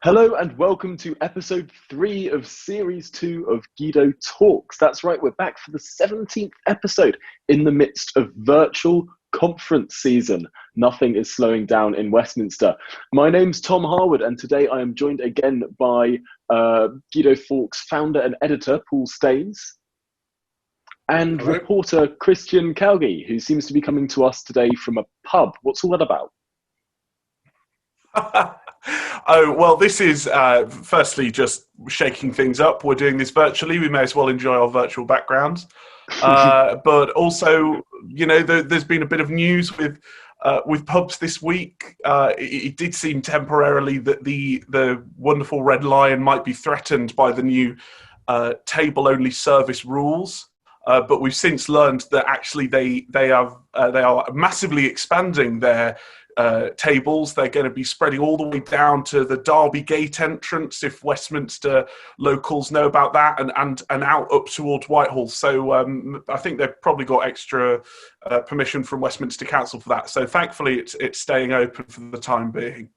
Hello and welcome to episode 3 of series 2 of Guido Talks. That's right, we're back for the 17th episode in the midst of virtual conference season. Nothing is slowing down in Westminster. My name's Tom Harwood and today I am joined again by Guido Talks founder and editor Paul Staines and Hello. reporter Christian Calgi, who seems to be coming to us today from a pub. What's all that about? Oh, well, this is firstly just shaking things up. We're doing this virtually. We may as well enjoy our virtual backgrounds. But also, there's been a bit of news with pubs this week. It did seem temporarily that the wonderful Red Lion might be threatened by the new table-only service rules. But we've since learned that actually they are massively expanding their tables. They're going to be spreading all the way down to the Derby Gate entrance, if Westminster locals know about that, and out up towards Whitehall. So I think they've probably got extra permission from Westminster Council for that. So thankfully it's staying open for the time being.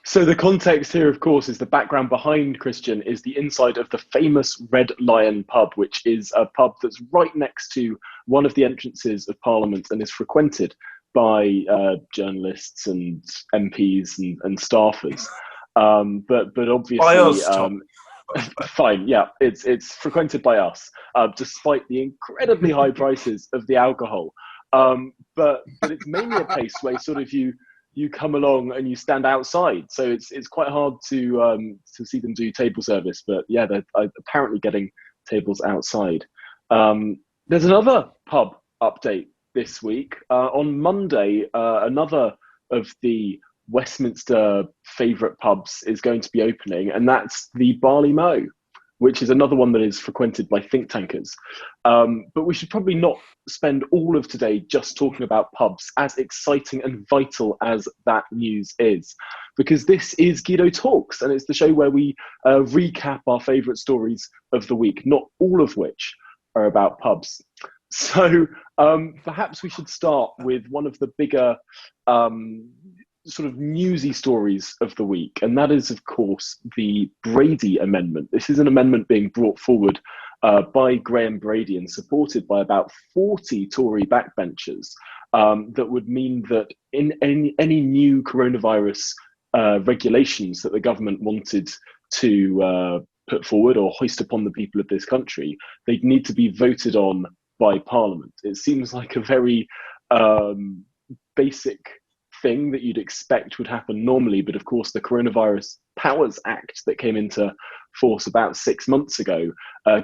So the context here, of course, is the background behind Christian is the inside of the famous Red Lion pub, which is a pub that's right next to one of the entrances of Parliament and is frequented by journalists and MPs and staffers. But obviously, by us, Tom. Fine, yeah, it's frequented by us, despite the incredibly high prices of the alcohol. But it's mainly a place where sort of you come along and you stand outside, so it's quite hard to see them do table service. But yeah, they're apparently getting tables outside. There's another pub update this week. On Monday, another of the Westminster favourite pubs is going to be opening, and that's the Barley Mow, which is another one that is frequented by think tankers. But we should probably not spend all of today just talking about pubs, as exciting and vital as that news is, because this is Guido Talks, and it's the show where we recap our favourite stories of the week, not all of which are about pubs. So perhaps we should start with one of the bigger sort of newsy stories of the week, and that is, of course, the Brady amendment. This is an amendment being brought forward by Brady and supported by about 40 Tory backbenchers that would mean that in any new coronavirus regulations that the government wanted to put forward or hoist upon the people of this country, they'd need to be voted on by Parliament. It seems like a very basic thing that you'd expect would happen normally, but of course the Coronavirus Powers Act that came into force about 6 months ago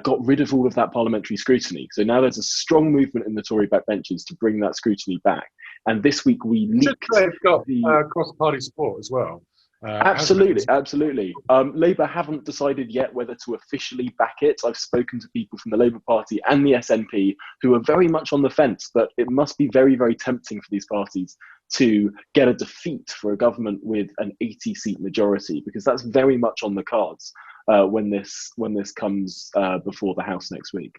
got rid of all of that parliamentary scrutiny. So now there's a strong movement in the Tory backbenchers to bring that scrutiny back. And this week we leaked... They've got cross-party support as well. Absolutely. Labour haven't decided yet whether to officially back it. I've spoken to people from the Labour Party and the SNP who are very much on the fence, but it must be very, very tempting for these parties to get a defeat for a government with an 80-seat majority, because that's very much on the cards when this comes before the House next week.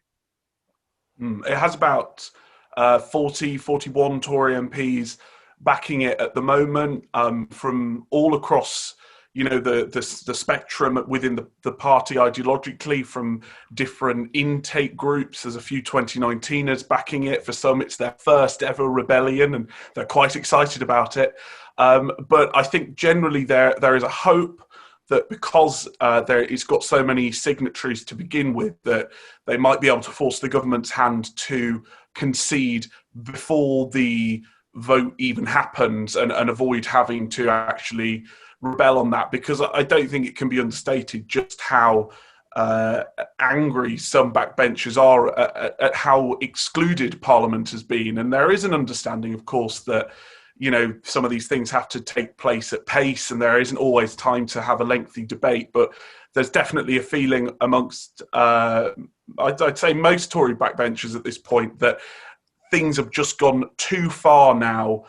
It has about 41 Tory MPs backing it at the moment, from all across, the spectrum within the party ideologically, from different intake groups. There's a few 2019ers backing it. For some, it's their first ever rebellion, and they're quite excited about it. But I think generally there is a hope that because it's got so many signatories to begin with, that they might be able to force the government's hand to concede before the vote even happens and avoid having to actually rebel on that, because I don't think it can be understated just how angry some backbenchers are at how excluded Parliament has been. And there is an understanding, of course, that some of these things have to take place at pace and there isn't always time to have a lengthy debate, but there's definitely a feeling amongst I'd say most Tory backbenchers at this point that things have just gone too far now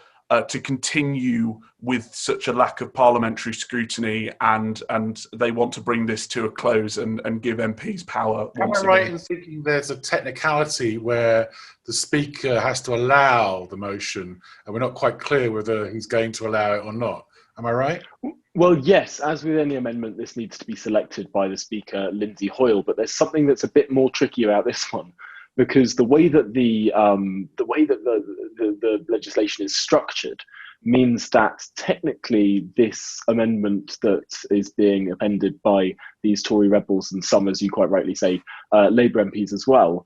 to continue with such a lack of parliamentary scrutiny, and they want to bring this to a close and give MPs power. Am I right in thinking there's a technicality where the Speaker has to allow the motion, and we're not quite clear whether he's going to allow it or not? Am I right? Well, yes, as with any amendment, this needs to be selected by the Speaker, Lindsay Hoyle. But there's something that's a bit more tricky about this one, because the way that the legislation is structured means that technically this amendment that is being appended by these Tory rebels and some, as you quite rightly say, Labour MPs as well,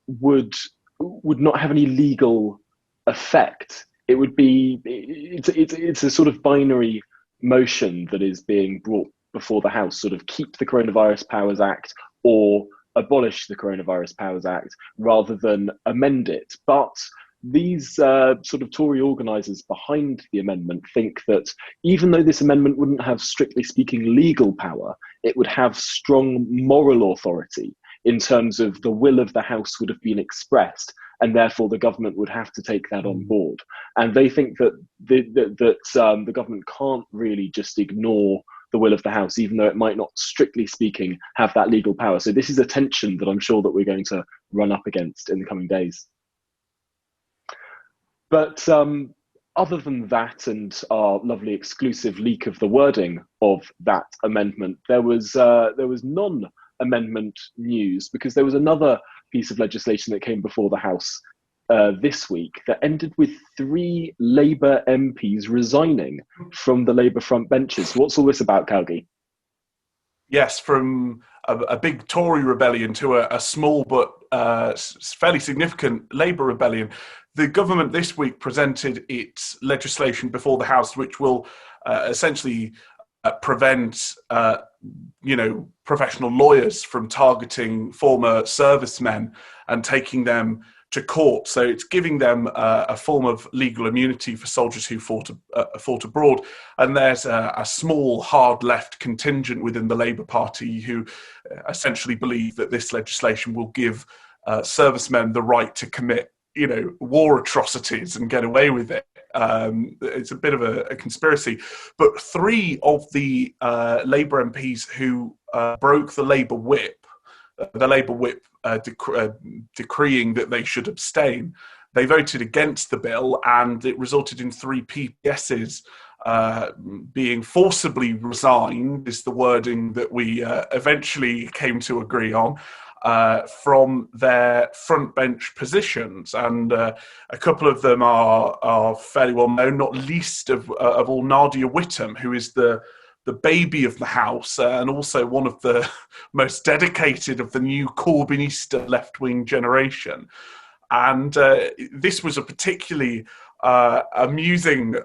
would not have any legal effect. It would be it's a sort of binary motion that is being brought before the House, sort of keep the Coronavirus Powers Act or abolish the Coronavirus Powers Act rather than amend it. But these sort of Tory organisers behind the amendment think that even though this amendment wouldn't have, strictly speaking, legal power, it would have strong moral authority in terms of the will of the House would have been expressed, and therefore the government would have to take that on board. And they think that the government can't really just ignore the will of the House, even though it might not, strictly speaking, have that legal power. So this is a tension that I'm sure that we're going to run up against in the coming days. But other than that, and our lovely exclusive leak of the wording of that amendment, there was non-amendment news, because there was another piece of legislation that came before the House this week that ended with 3 Labour MPs resigning from the Labour front benches. What's all this about, Calgi? Yes, from a big Tory rebellion to a small but fairly significant Labour rebellion. The government this week presented its legislation before the House, which will essentially prevent, professional lawyers from targeting former servicemen and taking them to court. So it's giving them a form of legal immunity for soldiers who fought abroad. And there's a small hard left contingent within the Labour Party who essentially believe that this legislation will give servicemen the right to commit, war atrocities and get away with it. It's a bit of a conspiracy. But 3 of the Labour MPs who broke the Labour whip, decreeing that they should abstain, they voted against the bill, and it resulted in 3 PPSs being forcibly resigned, is the wording that we eventually came to agree on, from their front bench positions. And a couple of them are fairly well known, not least of all Nadia Whittome, who is the baby of the House, and also one of the most dedicated of the new Corbynista left-wing generation. And this was a particularly amusing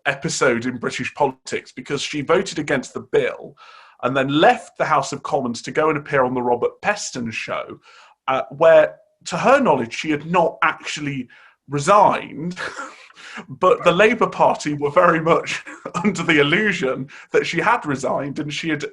episode in British politics, because she voted against the bill and then left the House of Commons to go and appear on the Robert Peston show, where, to her knowledge, she had not actually resigned. But the Labour Party were very much under the illusion that she had resigned, and she had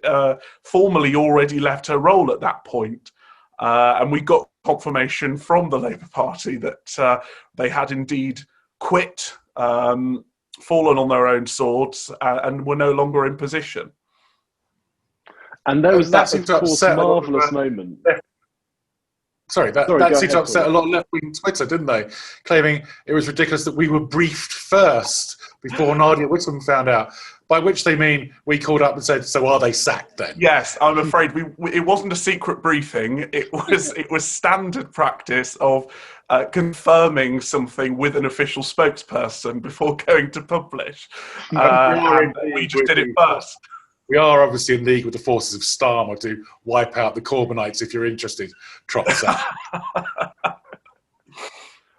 formally already left her role at that point. And we got confirmation from the Labour Party that they had indeed quit, fallen on their own swords, and were no longer in position. And there was that of course, marvellous moment. Sorry, that seemed to upset a lot of left-wing Twitter, didn't they? Claiming it was ridiculous that we were briefed first before Nadia Whittome found out. By which they mean we called up and said, "So are they sacked then?" Yes, I'm afraid it wasn't a secret briefing. It was standard practice of confirming something with an official spokesperson before going to publish. And we just did it first. We are obviously in league with the forces of Starmer to wipe out the Corbynites. If you're interested, trot us out.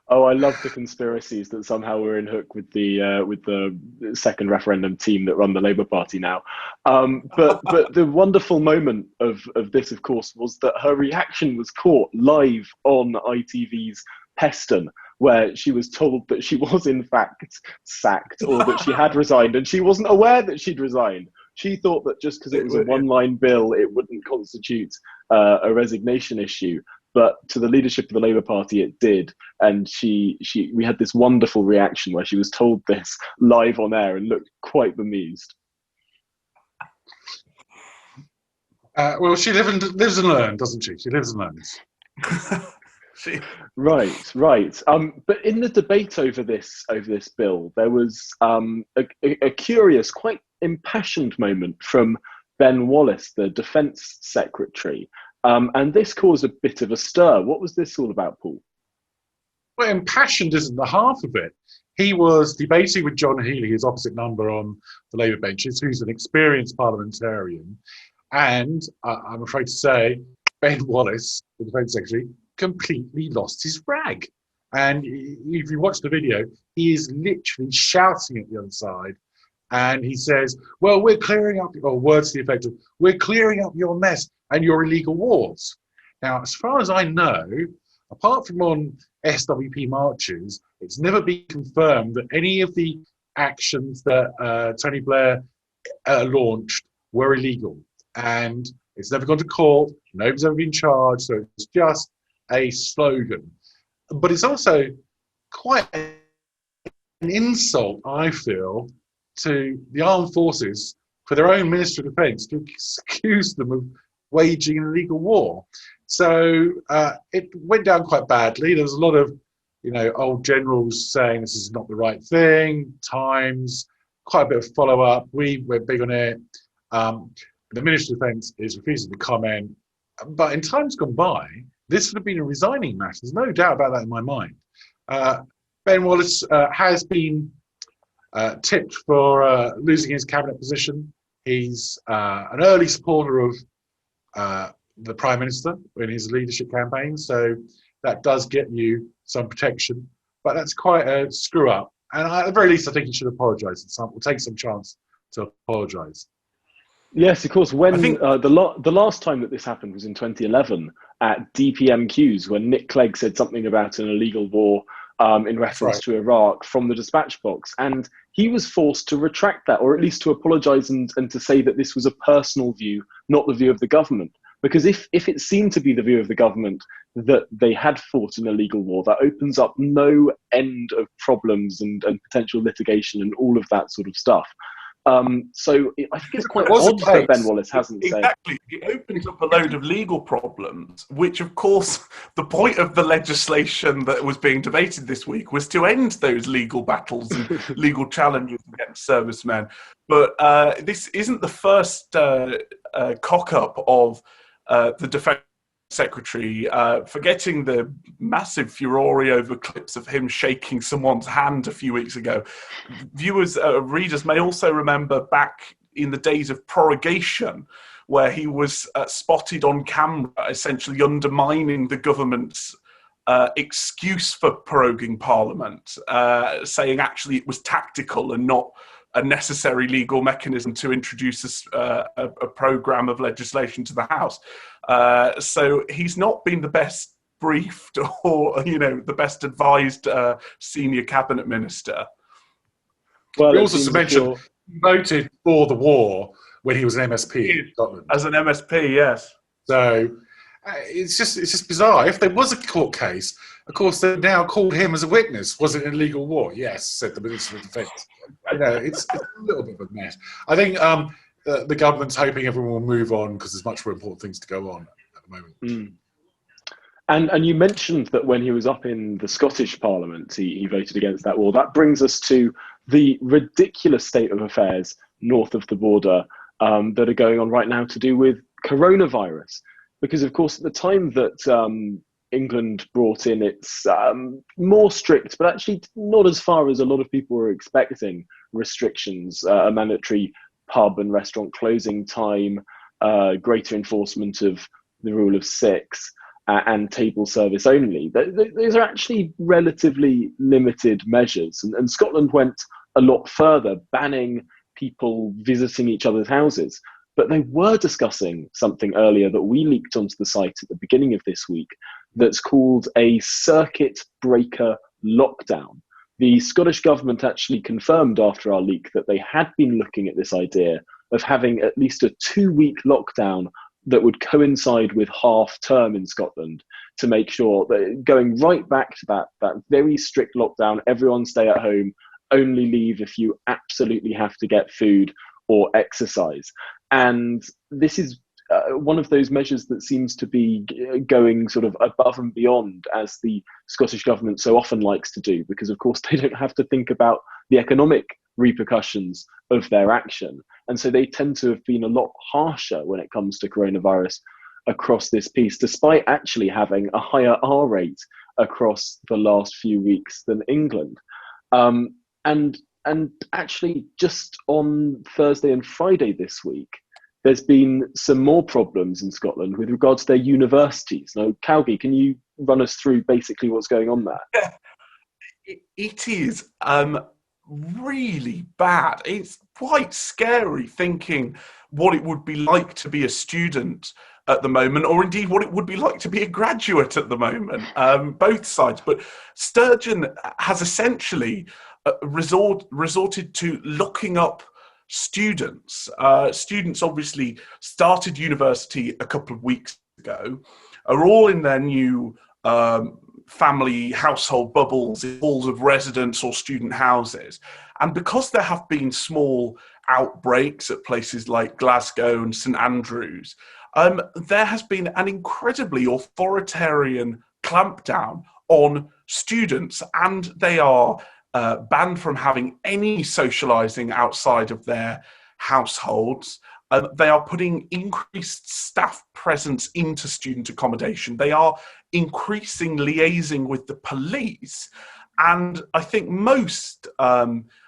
Oh, I love the conspiracies that somehow we're in hook with the second referendum team that run the Labour Party now. But the wonderful moment of this, of course, was that her reaction was caught live on ITV's Peston, where she was told that she was in fact sacked, or that she had resigned, and she wasn't aware that she'd resigned. She thought that just because it was a one-line bill, it wouldn't constitute a resignation issue. But to the leadership of the Labour Party, it did. And we had this wonderful reaction where she was told this live on air and looked quite bemused. Well, she lives and learns, doesn't she? She lives and learns. Right. But in the debate over this bill, there was a curious, quite impassioned moment from Ben Wallace, the Defence Secretary, and this caused a bit of a stir. What was this all about, Paul? Well, impassioned isn't the half of it. He was debating with John Healey, his opposite number on the Labour benches, who's an experienced parliamentarian. And I'm afraid to say, Ben Wallace, the Defence Secretary, completely lost his rag. And if you watch the video, he is literally shouting at the other side. And he says, well, we're clearing up, or words to the effect of, we're clearing up your mess and your illegal wars. Now, as far as I know, apart from on SWP marches, it's never been confirmed that any of the actions that Tony Blair launched were illegal. And it's never gone to court, nobody's ever been charged, so it's just a slogan. But it's also quite an insult, I feel, to the armed forces for their own Minister of Defence to accuse them of waging an illegal war. So it went down quite badly. There was a lot of, old generals saying this is not the right thing, Times, quite a bit of follow-up. We were big on it. The Minister of Defence is refusing to comment. But in times gone by, this would have been a resigning matter. There's no doubt about that in my mind. Ben Wallace has been tipped for losing his cabinet position. He's an early supporter of the Prime Minister in his leadership campaign, so that does get you some protection. But that's quite a screw up. And at the very least, I think he should apologise. We'll take some chance to apologise. Yes, of course. When the last time that this happened was in 2011 at DPMQs, when Nick Clegg said something about an illegal war in reference to Iraq from the dispatch box, and he was forced to retract that, or at least to apologise and to say that this was a personal view, not the view of the government. Because if it seemed to be the view of the government that they had fought an illegal war, that opens up no end of problems and potential litigation and all of that sort of stuff. So I think it's quite odd that Ben Wallace hasn't said. Exactly. It opens up a load of legal problems, which, of course, the point of the legislation that was being debated this week was to end those legal battles and legal challenges against servicemen. But this isn't the first cock-up of the Defence Secretary, forgetting the massive furore over clips of him shaking someone's hand a few weeks ago. Viewers, readers may also remember back in the days of prorogation, where he was spotted on camera, essentially undermining the government's excuse for proroguing Parliament, saying actually it was tactical and not a necessary legal mechanism to introduce a programme of legislation to the House. So he's not been the best briefed or, the best advised senior cabinet minister. Well, we also mentioned he voted for the war when he was an MSP in Scotland. As an MSP, yes. So it's just bizarre. If there was a court case, of course, they now called him as a witness. Was it an illegal war? Yes, said the Minister of Defence. It's a little bit of a mess. I think the government's hoping everyone will move on because there's much more important things to go on at the moment. Mm. And you mentioned that when he was up in the Scottish Parliament, he voted against that war. That brings us to the ridiculous state of affairs north of the border that are going on right now to do with coronavirus. Because, of course, at the time that England brought in its more strict, but actually not as far as a lot of people were expecting, restrictions, a mandatory pub and restaurant closing time, greater enforcement of the rule of six, and table service only. These are actually relatively limited measures. And Scotland went a lot further, banning people visiting each other's houses. But they were discussing something earlier that we leaked onto the site at the beginning of this week that's called a circuit breaker lockdown. The Scottish government actually confirmed after our leak that they had been looking at this idea of having at least a 2-week lockdown that would coincide with half term in Scotland to make sure that going right back to that very strict lockdown, everyone stay at home, only leave if you absolutely have to get food or exercise. And this is one of those measures that seems to be going sort of above and beyond, as the Scottish government so often likes to do, because of course they don't have to think about the economic repercussions of their action. And so they tend to have been a lot harsher when it comes to coronavirus across this piece, despite actually having a higher R rate across the last few weeks than England. And actually, just on Thursday and Friday this week, there's been some more problems in Scotland with regards to their universities. Now, Calgie, can you run us through basically what's going on there? Yeah, it is really bad. It's quite scary thinking what it would be like to be a student at the moment, or indeed what it would be like to be a graduate at the moment, both sides. But Sturgeon has essentially resorted to looking up students. Students obviously started university a couple of weeks ago, are all in their new family household bubbles, halls of residence or student houses. And because there have been small outbreaks at places like Glasgow and St Andrews, there has been an incredibly authoritarian clampdown on students, and they are banned from having any socialising outside of their households. They are putting increased staff presence into student accommodation. They are increasing liaising with the police. And I think most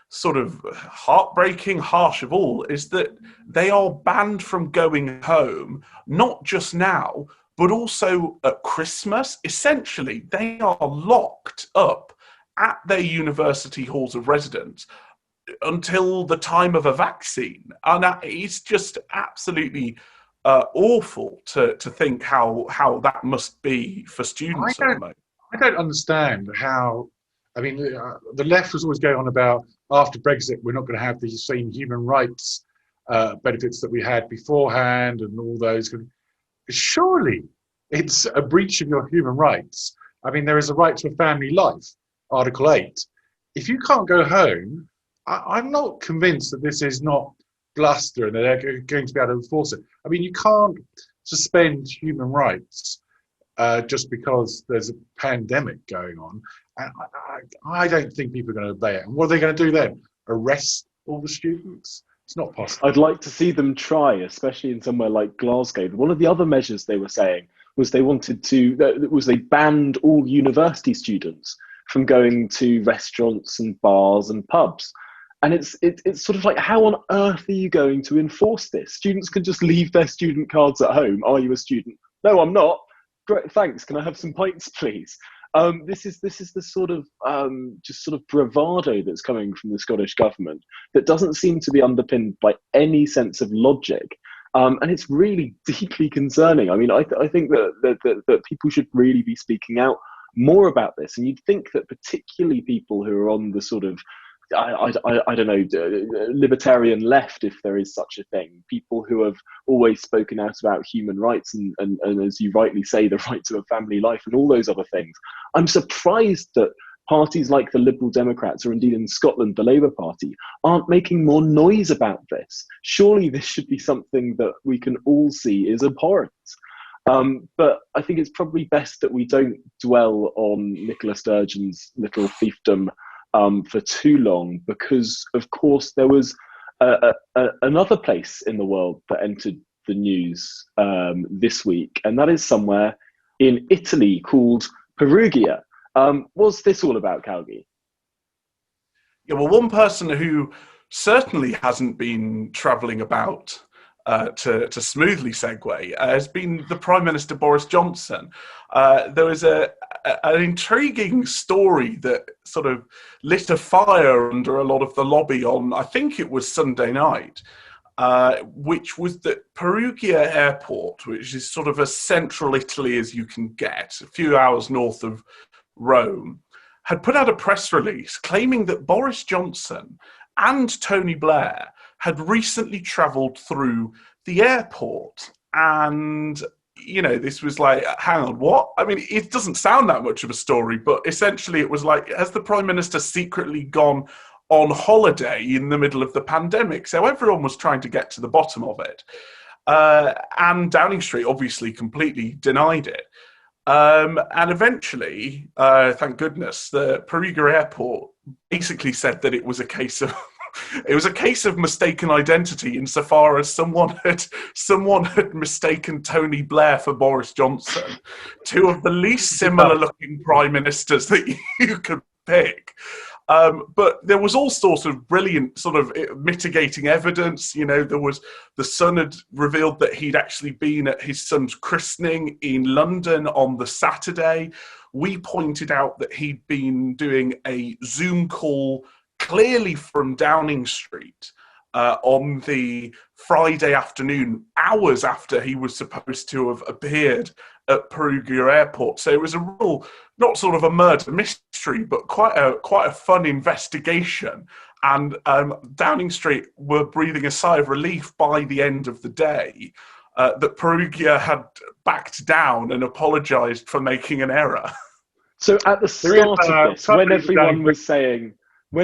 sort of heartbreaking, harsh of all, is that they are banned from going home, not just now, but also at Christmas. Essentially, they are locked up at their university halls of residence until the time of a vaccine. And it's just absolutely awful to think how that must be for students at the moment. I don't understand how, I mean, the left was always going on about after Brexit, we're not going to have the same human rights benefits that we had beforehand and all those. Surely it's a breach of your human rights. I mean, there is a right to a family life, Article 8. If you can't go home, I'm not convinced that this is not bluster and that they're going to be able to enforce it. I mean, you can't suspend human rights just because there's a pandemic going on. And I don't think people are going to obey it. And what are they going to do then? Arrest all the students? It's not possible. I'd like to see them try, especially in somewhere like Glasgow. One of the other measures they were saying was they banned all university students from going to restaurants and bars and pubs. And it's sort of like, how on earth are you going to enforce this? Students can just leave their student cards at home. Are you a student? No, I'm not. Great, thanks. Can I have some pints, please? This is the sort of just sort of bravado that's coming from the Scottish government that doesn't seem to be underpinned by any sense of logic, and it's really deeply concerning. I mean, I think that people should really be speaking out more about this, and you'd think that particularly people who are on the sort of I don't know, libertarian left, if there is such a thing, people who have always spoken out about human rights and as you rightly say, the right to a family life and all those other things. I'm surprised that parties like the Liberal Democrats, or indeed in Scotland, the Labour Party, aren't making more noise about this. Surely this should be something that we can all see is abhorrent. But I think it's probably best that we don't dwell on Nicola Sturgeon's little fiefdom for too long, because of course there was another place in the world that entered the news this week, and that is somewhere in Italy called Perugia. What's this all about, Calgie? Yeah, well, one person who certainly hasn't been travelling about to smoothly segue has been the Prime Minister Boris Johnson. There was an intriguing story that sort of lit a fire under a lot of the lobby on, I think it was Sunday night, which was that Perugia Airport, which is sort of as central Italy as you can get, a few hours north of Rome, had put out a press release claiming that Boris Johnson and Tony Blair had recently travelled through the airport. And, you know, this was like, hang on, what? I mean, it doesn't sound that much of a story, but essentially it was like, has the Prime Minister secretly gone on holiday in the middle of the pandemic? So everyone was trying to get to the bottom of it. And Downing Street obviously completely denied it. And eventually, thank goodness, the Perugia airport basically said that it was a case of mistaken identity, insofar as someone had mistaken Tony Blair for Boris Johnson, two of the least similar-looking prime ministers that you could pick. But there was all sorts of brilliant sort of mitigating evidence. You know, the son had revealed that he'd actually been at his son's christening in London on the Saturday. We pointed out that he'd been doing a Zoom call clearly from Downing Street on the Friday afternoon, hours after he was supposed to have appeared at Perugia Airport. So it was a real, not sort of a murder mystery, but quite a fun investigation. And Downing Street were breathing a sigh of relief by the end of the day that Perugia had backed down and apologised for making an error. So at the start of this, when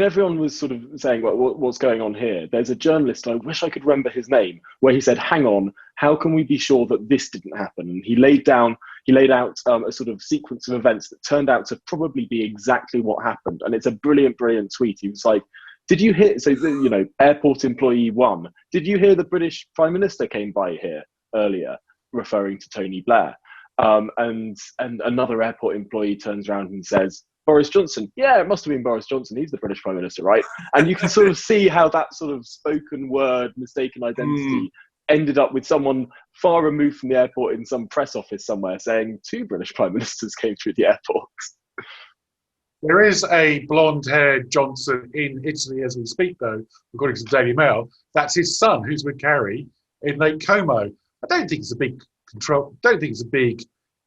everyone was sort of saying, well, what's going on here? There's a journalist, I wish I could remember his name, where he said, hang on, how can we be sure that this didn't happen? And he laid out a sort of sequence of events that turned out to probably be exactly what happened. And it's a brilliant, brilliant tweet. He was like, did you hear, so, you know, airport employee 1, did you hear the British Prime Minister came by here earlier, referring to Tony Blair? And another airport employee turns around and says, Boris Johnson. Yeah, it must have been Boris Johnson. He's the British Prime Minister, right? And you can sort of see how that sort of spoken word, mistaken identity ended up with someone far removed from the airport in some press office somewhere saying 2 British Prime Ministers came through the airport. There is a blonde-haired Johnson in Italy as we speak, though, according to the Daily Mail. That's his son, who's with Carrie in Lake Como. I don't think it's a big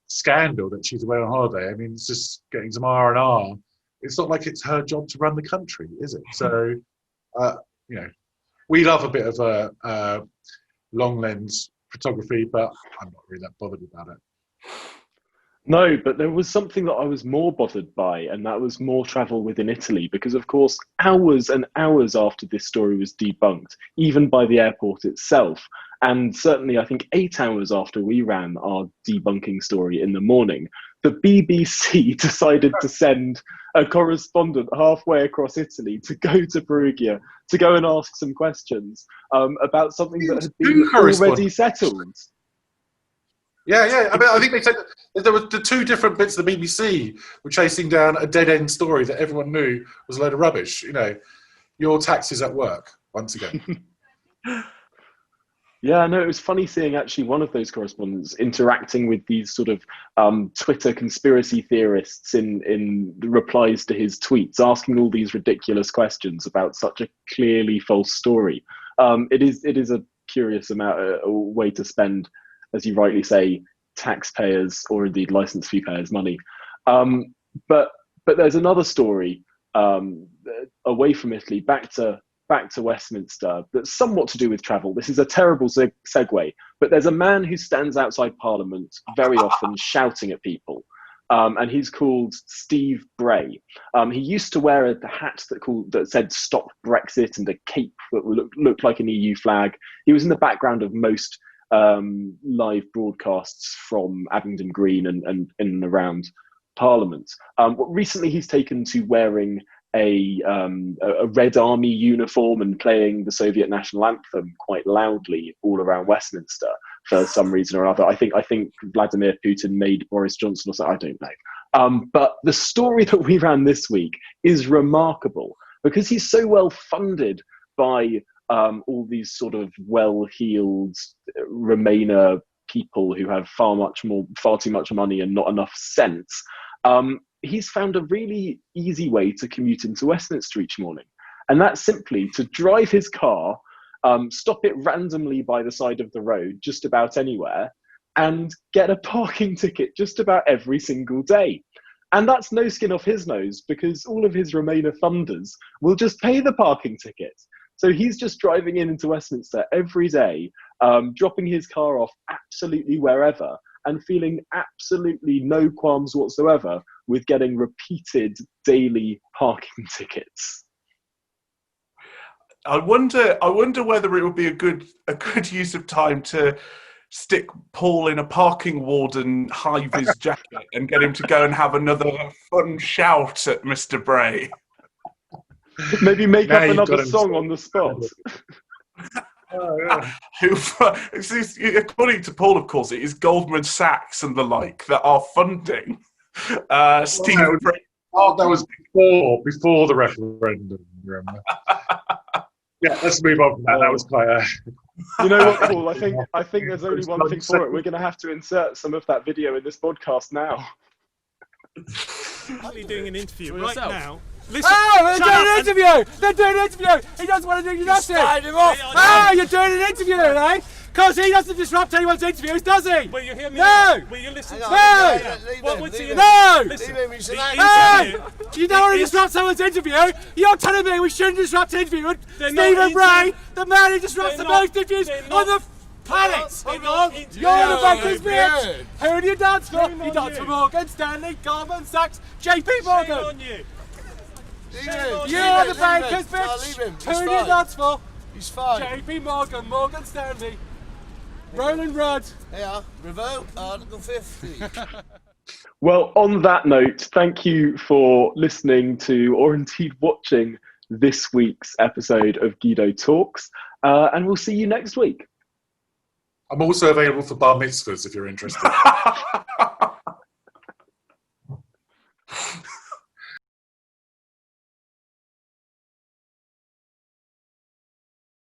scandal that she's away on holiday. I mean, it's just getting some R&R. It's not like it's her job to run the country, is it? So, you know, we love a bit of long lens photography, but I'm not really that bothered about it. No, but there was something that I was more bothered by, and that was more travel within Italy, because of course, hours and hours after this story was debunked, even by the airport itself, and certainly I think 8 hours after we ran our debunking story in the morning, the BBC decided to send a correspondent halfway across Italy to go to Perugia to go and ask some questions about something that had been already settled. Yeah. I mean, I think they said there were the 2 different bits of the BBC were chasing down a dead-end story that everyone knew was a load of rubbish. You know, your taxes at work, once again. Yeah, no, it was funny seeing actually one of those correspondents interacting with these sort of Twitter conspiracy theorists in the replies to his tweets, asking all these ridiculous questions about such a clearly false story. It is a curious a way to spend, as you rightly say, taxpayers or indeed license fee payers' money. But there's another story away from Italy, back to Westminster, that's somewhat to do with travel. This is a terrible segue, but there's a man who stands outside Parliament very often shouting at people. And he's called Steve Bray. He used to wear a hat that said "Stop Brexit" and a cape that looked like an EU flag. He was in the background of most live broadcasts from Abingdon Green and in and around Parliament. Recently, he's taken to wearing a Red Army uniform and playing the Soviet national anthem quite loudly all around Westminster for some reason or other. I think Vladimir Putin made Boris Johnson or something. I don't know. But the story that we ran this week is remarkable because he's so well funded by all these sort of well-heeled Remainer people who have far too much money and not enough sense. He's found a really easy way to commute into Westminster each morning. And that's simply to drive his car, stop it randomly by the side of the road, just about anywhere, and get a parking ticket just about every single day. And that's no skin off his nose, because all of his Remainer funders will just pay the parking ticket. So he's just driving into Westminster every day, dropping his car off absolutely wherever, and feeling absolutely no qualms whatsoever with getting repeated daily parking tickets. I wonder whether it would be a good use of time to stick Paul in a parking warden high-vis jacket and get him to go and have another fun shout at Mr. Bray. Maybe make up another song on the spot. According to Paul, of course, it is Goldman Sachs and the like that are funding Steve Bray. Oh, that was before the referendum, remember? Yeah, let's move on from that. That was quite a... You know what, Paul? I think there's only one thing for it. We're going to have to insert some of that video in this podcast now. You're doing an interview right now. Listen, they're doing an interview! They're doing an interview! He doesn't want to do nothing! Him off! You're doing an interview, eh? Because he doesn't disrupt anyone's interviews, does he? Will you hear me? No! Will you listen No! What would you... No! Listen, Hey! You don't want to disrupt someone's interview? You're telling me we shouldn't disrupt an interview with Stephen Bray, the man who disrupts the most interviews on the planet! You're the bankers, bitch! Who do you dance for? You dance for Morgan Stanley, Goldman Sachs, JP Morgan! Shame on you. You're the bankers, bitch! Who do you dance for? He's fine. JP Morgan, Morgan Stanley, Roland Rudd. Yeah, revoke Article 50. Well, on that note, thank you for listening to, or indeed watching, this week's episode of Guido Talks, and we'll see you next week. I'm also available for bar mitzvahs if you're interested.